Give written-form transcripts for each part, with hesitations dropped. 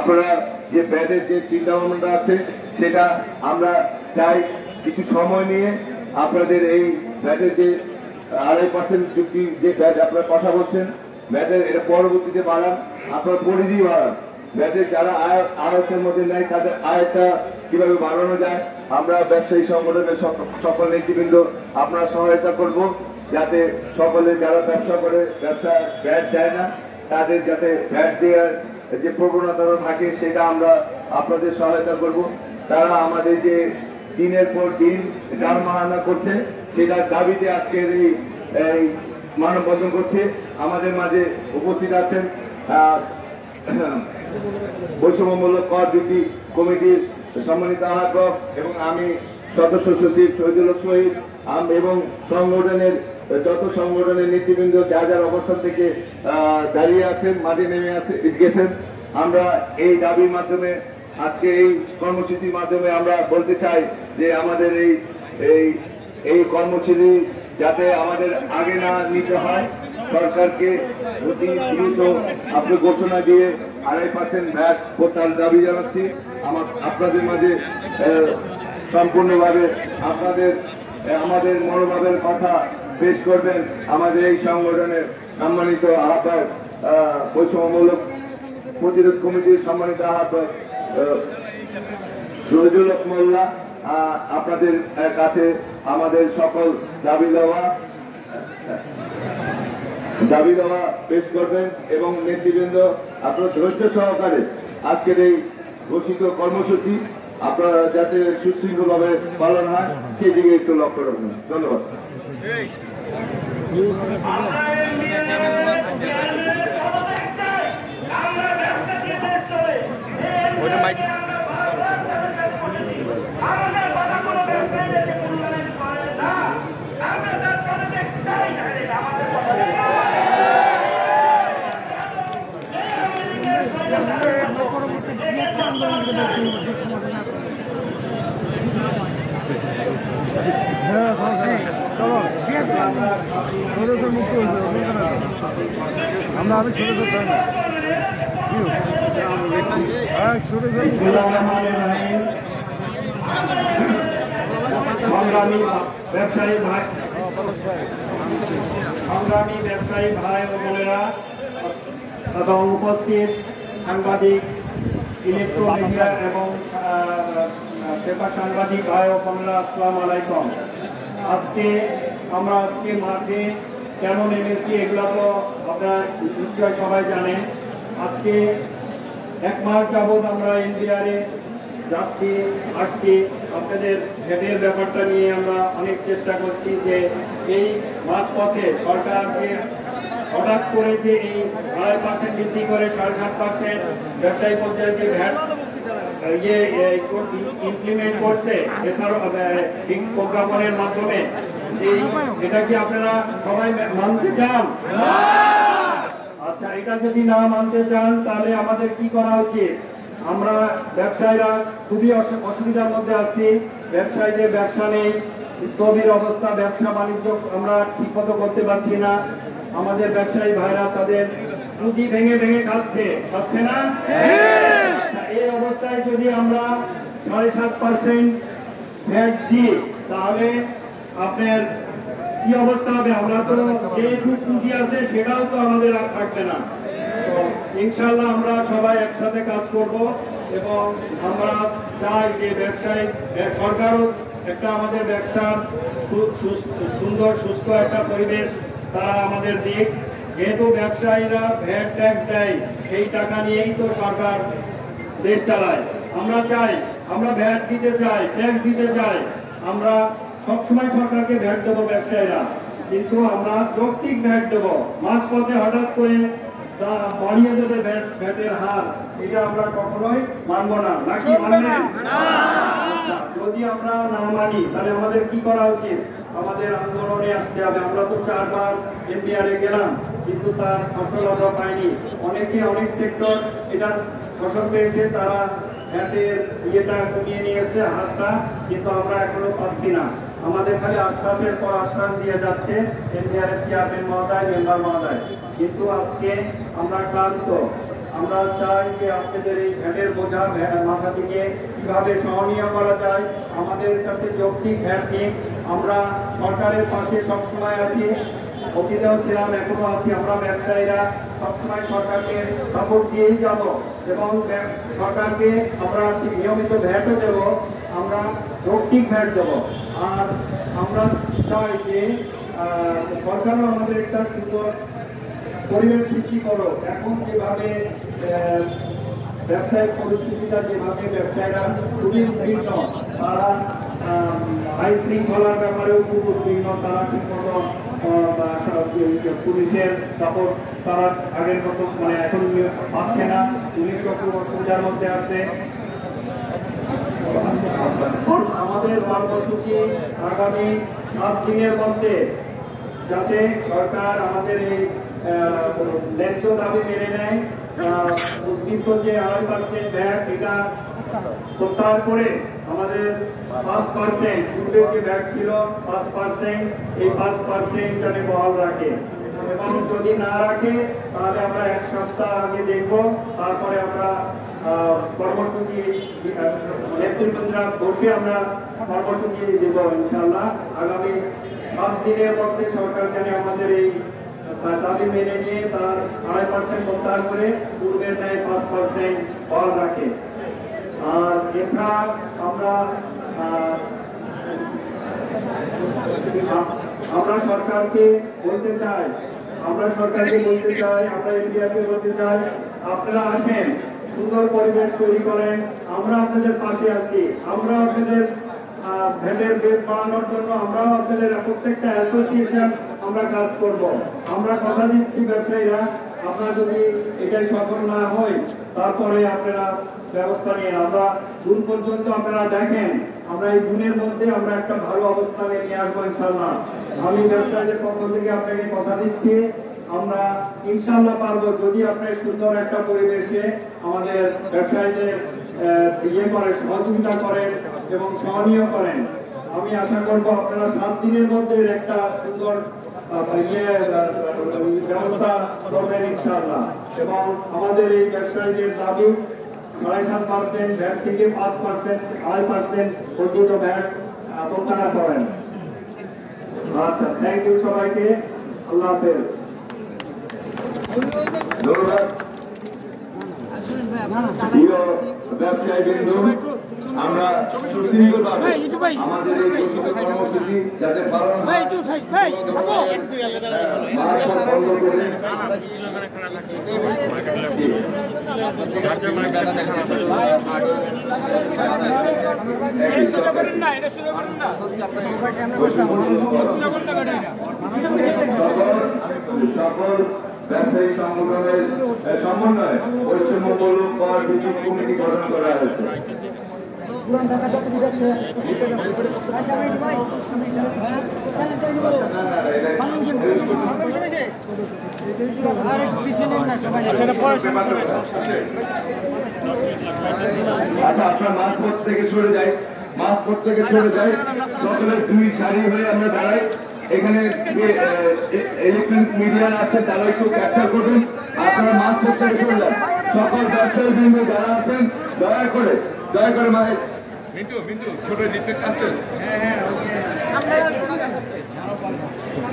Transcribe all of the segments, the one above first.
আপনারা যে ব্যাটের যে চিন্তা ভাবনাটা আছে সেটা আমরা চাই কিছু সময় নিয়ে আপনাদের এই ব্যাটের যে 2.5% চুক্তি যে ব্যাট আপনারা কথা বলছেন ব্যাটের এটা পরবর্তীতে বাড়ান, আপনার পরিধি বাড়ান, ব্যাটের যারা আয়তের মধ্যে নেয় তাদের আয়টা কিভাবে বাড়ানো যায় আমরা ব্যবসায়ী সংগঠনের সকল নেতৃবৃন্দ আপনারা সহায়তা করব, যাতে সকলে যারা ব্যবসা করে ব্যবসা ব্যাট দেয় না তাদের যাতে ব্যাট দেওয়ার যে প্রবণতা থাকে সেটা আমরা আপনাদের সহায়তা করব। তারা আমাদের যে দিনের পর দিন যানবাহনা করছে সেটার দাবিতে আজকের এই মানববন্ধন করছে। আমাদের মাঝে উপস্থিত আছেন বৈষম্যমূলক কর বৃদ্ধি কমিটির সম্মানিত আহ্বায়ক এবং আমি সদস্য সচিব শহীদুল হক শহীদ এবং সংগঠনের যত সংগঠনের নেতৃবৃন্দ যার যার অবস্থান থেকে দাঁড়িয়ে আছেন মাঠে নেমে গেছেন। আমরা এই দাবির মাধ্যমে আজকে এই কর্মসূচির মাধ্যমে আমরা বলতে চাই যে আমাদের এই কর্মসূচি যাতে আমাদের আগে না নিতে হয়, সরকারকে অতি দ্রুত আপনি ঘোষণা দিয়ে 2.5% ভ্যাট প্রত্যাহার দাবি জানাচ্ছি। আপনাদের মাঝে সম্পূর্ণভাবে আমাদের মনোভাবের কথা পেশ করবেন আমাদের এই সংগঠনের সম্মানিত আহ্বায়ক বৈষম্যমূলক প্রতিরোধ কমিটির সম্মানিত আহ্বায়ক শহীদুল হক মোল্লা। আপনাদের কাছে আমাদের সকল দাবি দেওয়া পেশ করবেন এবং নেতৃবৃন্দ আপনার ধৈর্য সহকারে আজকের এই ঘোষিত কর্মসূচি আপনারা যাতে সুশৃঙ্খলভাবে পালন হয় সেদিকে একটু লক্ষ্য রাখুন। ধন্যবাদ। আমরা আমি ছোট ছোট সংগ্রামী ব্যবসায়ী ভাই ও বোনেরা এবং উপস্থিত সাংবাদিক, ইলেকট্রনিক মিডিয়া এবং পেপার সাংবাদিক ভাই ও বোনেরা, আসসালামু আলাইকুম। আজকে মাঠে কেন নেমেছি এগুলো তো আপনারা নিশ্চয় সবাই জানেন। আজকে 1 মাস যাবৎ আমরা এনবিআরে যাচ্ছি আসছি, আপনাদের ভ্যাটের ব্যাপারটা নিয়ে আমরা অনেক চেষ্টা করছি যে এই মাঝপথে সরকার যে হঠাৎ করে যে এই 2.5% বৃদ্ধি করে 7.5% ব্যবসায়ী পর্যায়ে যে ভ্যাট ইমপ্লিমেন্ট করছে এছাড়াও প্রজ্ঞাপনের মাধ্যমে এটা কি আপনারা সবাই মানতে চান? আচ্ছা, এটা যদি না মানতে চান তাহলে আমাদের কি করা উচিত? আমরা ব্যবসায়ীরা খুবই অসুবিধার মধ্যে আছি। ব্যবসায়ীদের ব্যবসা নেই, স্থবির অবস্থা, ব্যবসা বাণিজ্য আমরা ঠিকমতো করতে পারছি না। আমাদের ব্যবসায়ী ভাইরা তাদের পুঁজি ভেঙে খাচ্ছে না। এই অবস্থায় যদি আমরা 7.5% ভ্যাট দিই তাহলে আপনার কি অবস্থা হবে? আমরা তো যেটুকু পুঁজি আছে সেটাও তো আমাদের আর থাকবে না। তো ইনশাল্লাহ আমরা সবাই একসাথে কাজ করব এবং আমরা চাই যে ব্যবসায়ী সরকারও একটা আমাদের ব্যবসার সুন্দর সুস্থ একটা পরিবেশ তারা আমাদের দিক। যেহেতু ব্যবসায়ীরা ভ্যাট ট্যাক্স দেয় সেই টাকা নিয়েই তো সরকার দেশ চালায়। আমরা চাই, আমরা ভ্যাট দিতে চাই, ট্যাক্স দিতে চাই, আমরা সবসময় সরকারকে ভ্যাট দেবো ব্যবসায়ীরা, কিন্তু আমরা যৌক্তিক ভ্যাট দেবো। মাঝপথে হঠাৎ করে বাড়িয়ে দেবে ভ্যাটের হার, এটা আমরা কখনোই মানবো না। নাকি মানবেন? যদি আমরা না মানি তাহলে আমাদের কি করা উচিত? আমাদের আন্দোলনে আসতে হবে। আমরা তো 4 বার এনবিআরে গেলাম কিন্তু তার ফসল আমরা পাইনি। অনেক সেক্টর এটার ফসল পেয়েছে, তারা ভ্যাটের ইয়েটা কমিয়ে নিয়েছে হারটা, কিন্তু আমরা এখনো পাচ্ছি না। আমাদের খালি আশ্বাসের পর আশ্বাস দিয়ে যাচ্ছে এনবিআর চেয়ারম্যান মহোদয়, মেম্বার মহোদয়, কিন্তু আজকে আমরা ক্লান্ত। আমরা চাই যে আপনাদের এই ভ্যাটের বোঝা মাথা থেকে কিভাবে সহনীয় করা যায়, আমাদের কাছে যৌক্তিক ভ্যাট নিয়ে আমরা সরকারের পাশে সবসময় আছি, অতীতেও ছিলাম, এখনো আছি। আমরা ব্যবসায়ীরা সবসময় সরকারকে সাপোর্ট দিয়েই যাব এবং সরকারকে আমরা নিয়মিত ভ্যাটও দেব, আমরা যৌক্তিক ভ্যাট দেব। আর আমরা চাই যে সরকারও আমাদের একটা সুন্দর পরিবেশ সৃষ্টি করো। এখন যেভাবে ব্যবসায়িক পরিস্থিতিটা, যেভাবে ব্যবসায়ীরা খুবই উদ্বিগ্ন, তারা আইন শৃঙ্খলার ব্যাপারেও খুব উদ্বিগ্ন, তারা ঠিকমতো পুলিশের সাপোর্ট তারা আগের মতো মানে এখন পাচ্ছে না, পুলিশও খুব অসুবিধার মধ্যে আছে। আমাদের কর্মসূচি আগামী 7 দিনের মধ্যে যাতে সরকার আমাদের এই ন্যায্য দাবি মেনে নেয়, উদ্বৃত্ত যে 2.5% ভ্যাট এটা প্রত্যাহার করে আমাদের 5% পূর্বে যে ভ্যাট ছিল 5%, এই 5% যেন বহাল রাখে এবং যদি না রাখে তাহলে আমরা 1 সপ্তাহ আগে দেখব, তারপরে আমরা কর্মসূচি নেতৃবৃন্দরা বসে আমরা কর্মসূচি দেব ইনশাআল্লাহ। আগামী 7 দিনের মধ্যে সরকার যেন আমাদের এই দাবি মেনে নিয়ে তার 2.5% প্রত্যাহার করে পূর্বের ন্যায় 5% বহাল রাখে। আর এছাড়া আমরা সরকারকে বলতে চাই, আমরা ইন্ডিয়াকে বলতে চাই, আপনারা আসেন, সুন্দর পরিবেশ তৈরি করেন, আমরা আপনাদের পাশে আছি, আমরা আপনাদের ভ্যাটের বেস বাড়ানোর জন্য আমরাও আপনাদের প্রত্যেকটা অ্যাসোসিয়েশন আমরা কাজ করব। আমরা কথা দিচ্ছি ব্যবসায়ীরা, আপনারা যদি এটাই সফল না হয় তারপরে আপনারা ব্যবস্থা নিয়ে, আমরা জুন পর্যন্ত আপনারা দেখেন, আমরা এই জুনের মধ্যে আমরা একটা ভালো অবস্থানে নিয়ে আসবো ইনশাল্লাহ। আমি ব্যবসায়ীদের পক্ষ থেকে আপনাকে কথা দিচ্ছি, আমরা ইনশাল্লাহ পারবো যদি আপনি সুন্দর একটা পরিবেশে আমাদের ব্যবসায়ীদের সহযোগিতা করেন এবং সহনীয় করেন। আমি আশা করবো আপনারা 7 দিনের মধ্যে একটা সুন্দর ব্যবস্থা করবেন ইনশাআল্লাহ এবং আমাদের এই ব্যবসায়ীদের দাবি 7.5% ভ্যাট থেকে 5%, 2.5% পর্যন্ত ভ্যাট প্রত্যাহার করেন। আচ্ছা, থ্যাংক ইউ সবাইকে, আল্লাহ হাফেজ। ব্যবসায়ী বৃন্দ, আমরা সুশৃঙ্খলভাবে আমাদের এই ঘোষিত কর্মসূচি যাতে পালন হয় বন্ধ করে সকল ব্যবসায়ী সংগঠনের সমন্বয়ে পশ্চিমবঙ্গ কর ভিত্তিক কমিটি গঠন করা হয়েছে। আচ্ছা, আপনার মাঝপথ থেকে সরে যাই, সকলের 2 সারি হয়ে আমরা দাঁড়াই। এখানে ইলেকট্রনিক মিডিয়া আছে, তারা একটু ক্যাপচার করবেন। আপনারা মাঝপথ থেকে সরে যান, সকল ব্যবসায়ী বৃন্দ যারা আছেন দয়া করে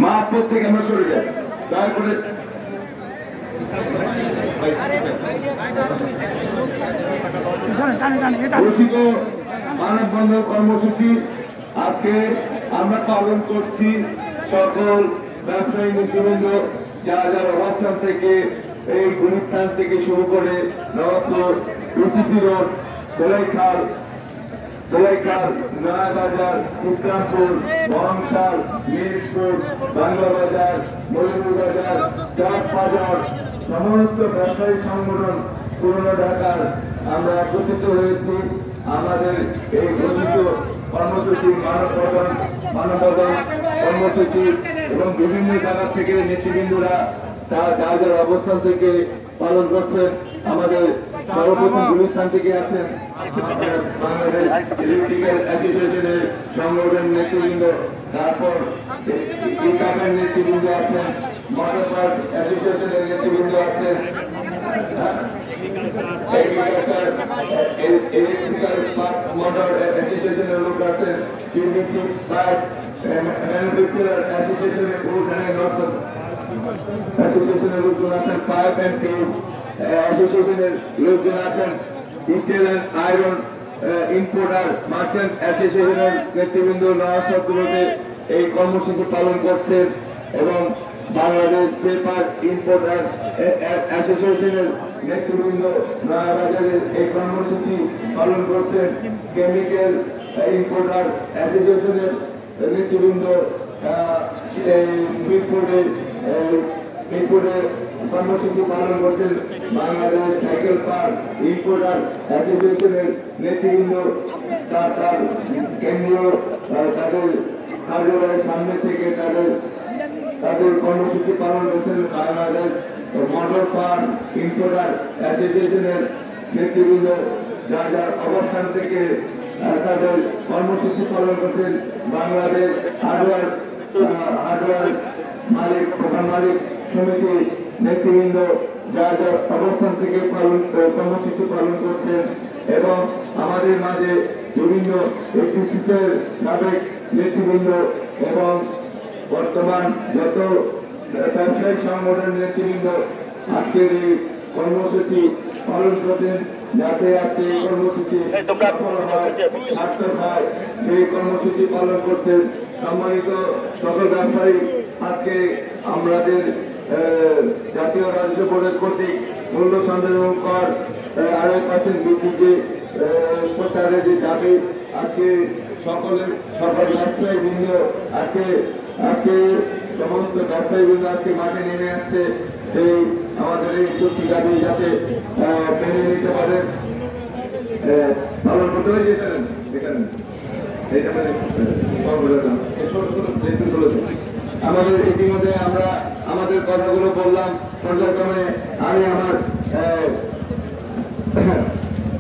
মাঝপথ থেকে আমরা সরে যাই, দয়া করে। ঘোষিত মানববন্ধন কর্মসূচি আজকে আমরা পালন করছি। সকল ব্যবসায়ী নেতৃবৃন্দ যার যার অবস্থান থেকে, এই গুলিস্তান থেকে শুরু করে নবাবপুর, বিসিসি রোড, দোলাইখাল, নয়াবাজার, ইসলামপুর, বংশাল, মিরপুর, বাংলা বাজার, মলিপুর বাজার, চাক বাজার, সমস্ত ব্যবসায়ী সংগঠন পুরনো ঢাকার আমরা একত্রিত হয়েছি। আমাদের এই ঘোষিত কর্মসূচি মানববন্ধন কর্মসূচি এবং বিভিন্ন জায়গা থেকে নেতৃবৃন্দরা যার যার অবস্থান থেকে পালন করছেন। আমাদের সর্বপ্রথম গুলিস্তান থেকে আছেন বাংলাদেশ ইলেকট্রিক্যাল অ্যাসোসিয়েশনের সংগঠন নেতৃবৃন্দ, তারপর ইকাপের নেতৃবৃন্দ আছেন, মোটর পার্ক অ্যাসোসিয়েশনের নেতৃবৃন্দ আছেন, এগ্রিকালচার ইলেকট্রিক্যাল মোটর অ্যাসোসিয়েশনের লোক আছেন, পিভিসি পাইপ ম্যানুফ্যাকচারার অ্যাসোসিয়েশনের ওখানে অ্যাসোসিয়েশনের লোকজন আছেন, পাইপ অ্যান্ড টিউব অ্যাসোসিয়েশনের লোকজন আছেন, steel and iron importer merchant অ্যাসোসিয়েশনের নেতৃবৃন্দ নয়াসগুলোতে এই কর্মসূচি পালন করছেন এবং বাংলাদেশ পেপার ইম্পোর্টার অ্যাসোসিয়েশনের নেতৃবৃন্দ নয়াবাজারের এই কর্মসূচি পালন করছেন। কেমিক্যাল ইম্পোর্টার অ্যাসোসিয়েশনের নেতৃবৃন্দ মিরপুরে কর্মসূচি পালন করছেন। বাংলাদেশ সাইকেল পার্ক ইম্পোর্টার অ্যাসোসিয়েশনের নেতৃবৃন্দ তার কেন্দ্রীয় তাদের কার্যালয়ের সামনে থেকে তাদের কর্মসূচি পালন করছেন। বাংলাদেশ মোটর পার্ক ইম্পোর্টার অ্যাসোসিয়েশনের নেতৃবৃন্দ যার যার অবস্থান থেকে তাদের কর্মসূচি পালন করছেন। বাংলাদেশ হার্ডওয়্যার মালিক দোকান মালিক সমিতি নেতৃবৃন্দ যার যার অবস্থান থেকে কর্মসূচি পালন করছেন এবং আমাদের মাঝে বিভিন্ন এপিসিসের সাবেক নেতৃবৃন্দ এবং বর্তমান যত ব্যবসায়িক সংগঠনের নেতৃবৃন্দ আজকের এই কর্মসূচি পালন করছেন, যাতে আজকে এই কর্মসূচি সফল হয়, সার্থক হয়, সেই কর্মসূচি পালন করছেন। সম্মানিত সকল ব্যবসায়ী, আজকে আমাদের জাতীয় রাজস্ব বোর্ডের কর্তৃক মূল্য সংযোজন কর 2.5% বৃদ্ধি যে প্রত্যাহারের যে দাবি আজকে সকল ব্যবসায়ী বৃন্দ আজকে সমস্ত ব্যবসায়ী বৃন্দ আজকে মাঠে নেমে আসছে সেই আমাদের এই চুক্তি দাবি যাতে মেনে নিতে পারে পালন করতে হয়। আমাদের ইতিমধ্যে আমরা আমাদের কথাগুলো বললাম, পর্যায়ক্রমে আমি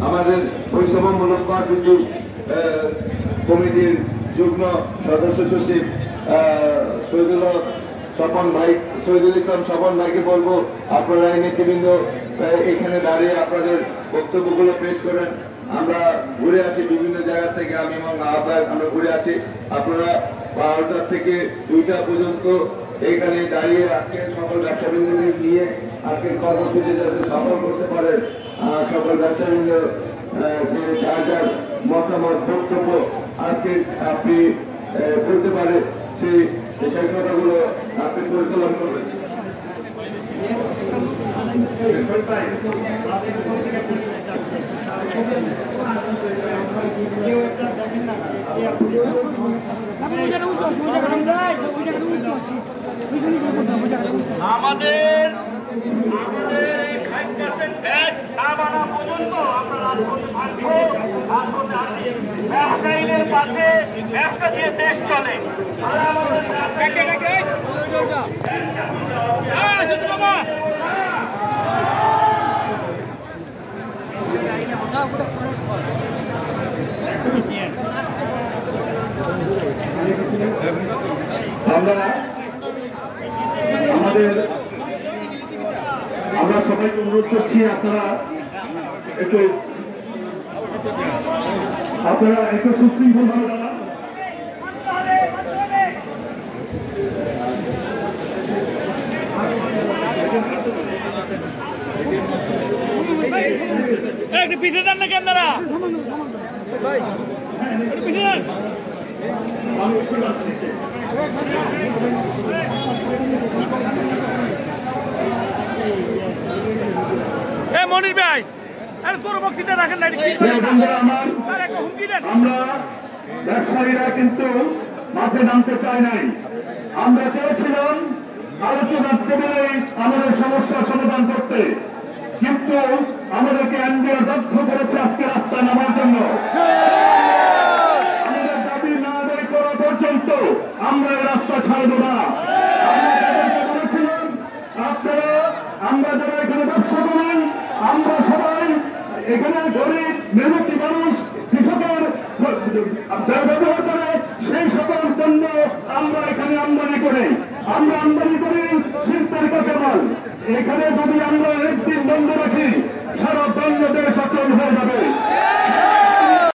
আমাদের বৈষম্যমূলক কর বৃদ্ধি কমিটির যুগ্ম সদস্য সচিব শহীদুল ইসলাম স্বপন ভাইকে বলবো, আপনারা এই নেতৃবৃন্দ এখানে দাঁড়িয়ে আপনাদের বক্তব্যগুলো পেশ করেন। আমরা ঘুরে আসি বিভিন্ন জায়গা থেকে, আমি এবং আহ্বায়ক আমরা ঘুরে আসি। আপনারা 12টা থেকে 2টা পর্যন্ত এইখানে দাঁড়িয়ে আজকে সকল ব্যবসাবৃন্দদের নিয়ে আজকের কর্মসূচি যাতে সফল করতে পারেন, সকল ব্যবসাবৃন্দ যে যার যার মতামত বক্তব্য আজকে আপনি বলতে পারে সেই কথাগুলো আপনি পরিচালনা করবেন। আমাদের এই 5% ব্যাট না মানা পর্যন্ত আমরা রাজপথে থাকবো, রাজপথে আছি। ব্যবসায়ীদের পাশে, ব্যবসা দিয়ে দেশ চলে। আমরা সবাইকে অনুরোধ করছি আপনারা একটু সুশৃঙ্খল ভাবে দাঁড়ান। একটু পিছিয়ে দেন না কেন তারা পিছিয়ে দেন। মনির ভাই তোর বক্তৃতা রাখেন না, আমরা ব্যবসায়ীরা কিন্তু মাঠে নামতে চাই নাই। আমরা চেয়েছিলাম আলোচনার টেবিলে আমাদের সমস্যার সমাধান করতে, কিন্তু আমাদেরকে এনডিআর দগ্ধ করেছে আজকে রাস্তায় নামার জন্য। আমাদের দাবি না আদায় করা পর্যন্ত আমরা এই রাস্তা ছাড়ব না। বলেছিলাম আমরা যারা এখানে ব্যবসা করেন, আমরা সবাই এখানে গরিব মেহনতি মানুষ, কৃষকের ব্যবহার করে সেই সকল পণ্য আমরা এখানে আমদানি করি। শিল্পের কাঁচামাল। এখানে যদি আমরা একদিন বন্ধ রাখি সারা বাংলাদেশ অচল হয়ে যাবে।